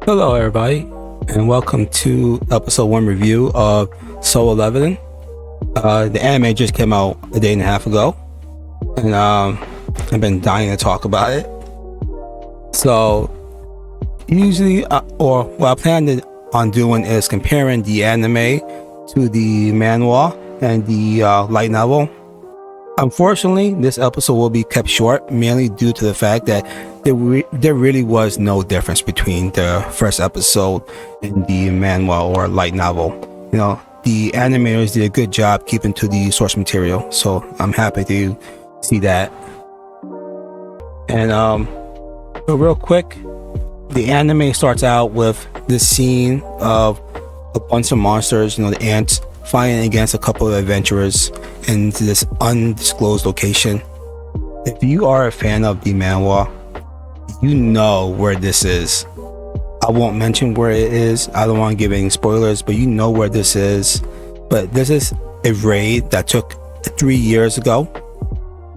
Hello, everybody, and welcome to episode 1 review of Solo Leveling. The anime just came out a day and a half ago, and I've been dying to talk about it. So, usually, or what I plan on doing is comparing the anime to the manhwa and the light novel. Unfortunately, this episode will be kept short, mainly due to the fact that there really was no difference between the first episode and the manhwa or light novel. The animators did a good job keeping to the source material, so I'm happy to see that. And but real quick, the anime starts out with this scene of a bunch of monsters, the ants, fighting against a couple of adventurers in this undisclosed location. If you are a fan of the manhwa, you know where this is. I won't mention where it is. I don't want to give any spoilers, but you know where this is. But this is a raid that took 3 years ago,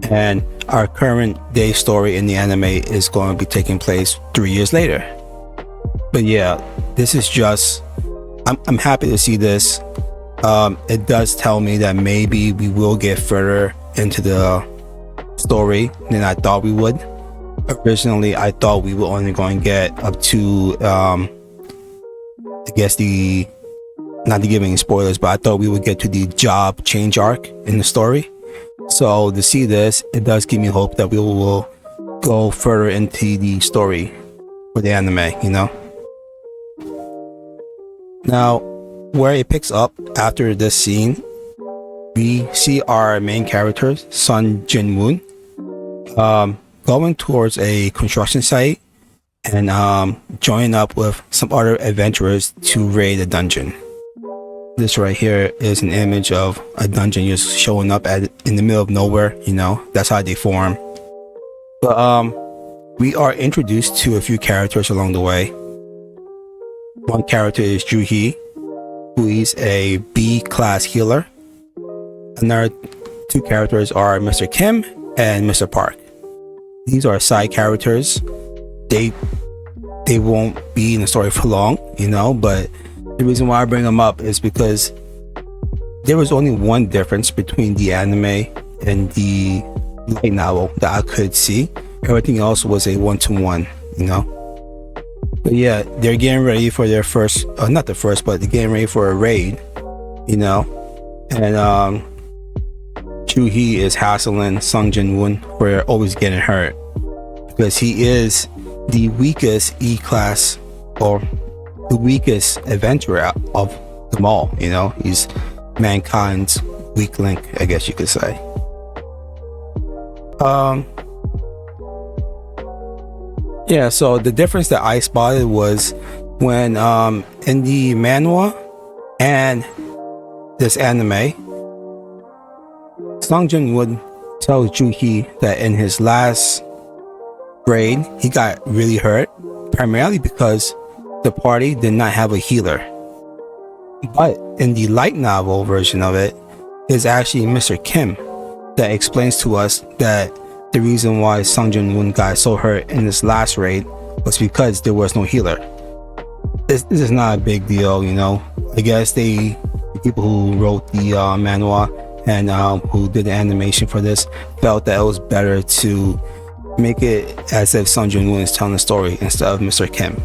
and our current day story in the anime is going to be taking place 3 years later. But yeah, this is just, I'm happy to see this. It does tell me that maybe we will get further into the story than I thought we would. Originally, I thought we were only going to get up to, I guess not to give any spoilers, but I thought we would get to the job change arc in the story. So to see this, it does give me hope that we will go further into the story for the anime, Now, where it picks up after this scene, we see our main character, Sun Jin-woon, going towards a construction site and joining up with some other adventurers to raid a dungeon. This right here is an image of a dungeon just showing up in the middle of nowhere. That's how they form. But we are introduced to a few characters along the way. One character is Joo-hee, who is a B-class healer. Another two characters are Mr. Kim and Mr. Park. These are side characters. They won't be in the story for long, but the reason why I bring them up is because there was only one difference between the anime and the light novel that I could see. Everything else was a one-to-one, But yeah, they're getting ready for their first, not the first, but they're getting ready for a raid, and Joo-hee is hassling Sung Jin-woon for always getting hurt because he is the weakest E-class or the weakest adventurer of them all. He's mankind's weak link, I guess you could say. Yeah, so the difference that I spotted was when in the manhwa and this anime, Sung Jin-woon tells Joo-hee that in his last raid, he got really hurt, primarily because the party did not have a healer. But in the light novel version of it, is actually Mr. Kim that explains to us that the reason why Sung Jin-woon got so hurt in this last raid was because there was no healer. This is not a big deal, I guess the people who wrote the manhwa and who did the animation for this felt that it was better to make it as if Sung Jin-woon is telling the story instead of Mr. Kim,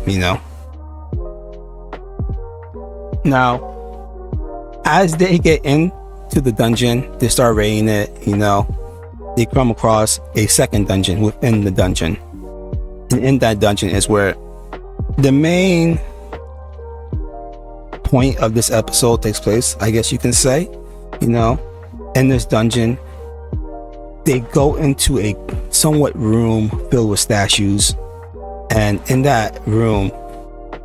Now, as they get into the dungeon, they start raiding it, they come across a second dungeon within the dungeon. And in that dungeon is where the main point of this episode takes place, I guess you can say. In this dungeon, they go into a somewhat room filled with statues, and in that room,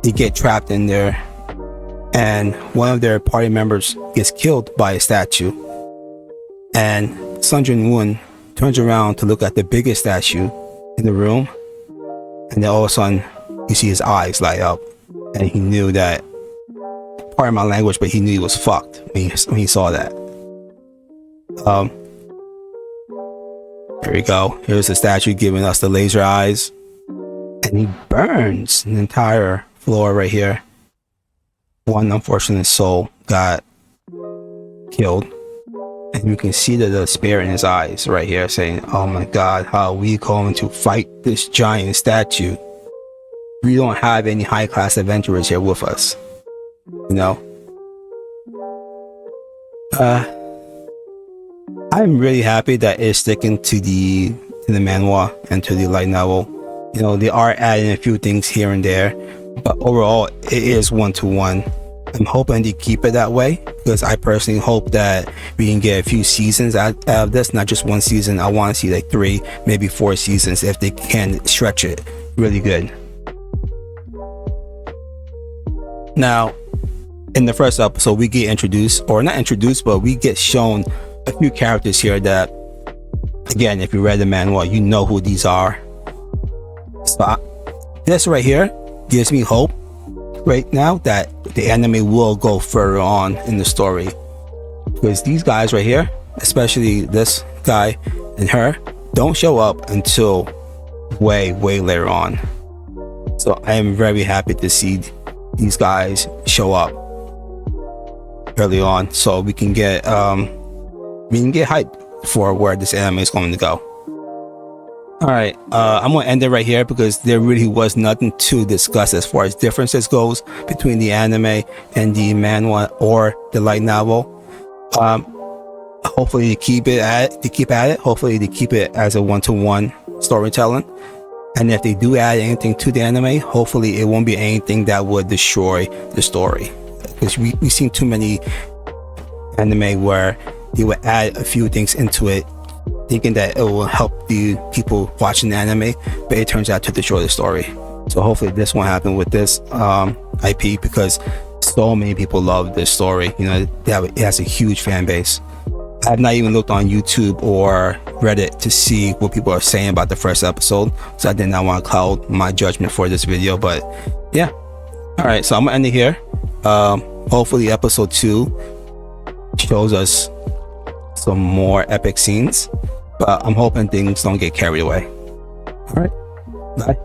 they get trapped in there, and one of their party members gets killed by a statue, and Sung Jin-woon turns around to look at the biggest statue in the room, and then all of a sudden, you see his eyes light up, and he knew that, pardon my language, but he knew he was fucked when he saw that. Here we go. Here's the statue giving us the laser eyes, and he burns an entire floor right here. One unfortunate soul got killed, and you can see the despair in his eyes right here, saying, "Oh my God, how are we going to fight this giant statue? We don't have any high-class adventurers here with us." You know. I'm really happy that it's sticking to the manhwa and to the light novel. You know, they are adding a few things here and there, but overall it is 1-to-1. I'm hoping they keep it that way, because I personally hope that we can get a few seasons out of this, not just one season. I want to see like 3, maybe 4 seasons if they can stretch it really good. Now, in the first episode, we get introduced, or not introduced, but we get shown a few characters here that, again, if you read the manhwa, you know who these are. So this right here gives me hope right now that the anime will go further on in the story, because these guys right here, especially this guy and her, don't show up until way later on. So I am very happy to see these guys show up early on, so we can get hyped for where this anime is going to go. All right, I'm gonna end it right here, because there really was nothing to discuss as far as differences goes between the anime and the manhwa or the light novel. Hopefully they keep at it. Hopefully they keep it as a 1-to-1 storytelling. And if they do add anything to the anime, hopefully it won't be anything that would destroy the story. Because we've seen too many anime where they would add a few things into it, thinking that it will help the people watching the anime, but it turns out to destroy the story. So hopefully this won't happen with this IP, because so many people love this story. You know, it has a huge fan base. I have not even looked on YouTube or Reddit to see what people are saying about the first episode, so I did not want to cloud my judgment for this video. But yeah, all right, so I'm gonna end it here. Hopefully episode 2 shows us some more epic scenes, but I'm hoping things don't get carried away. All right, bye.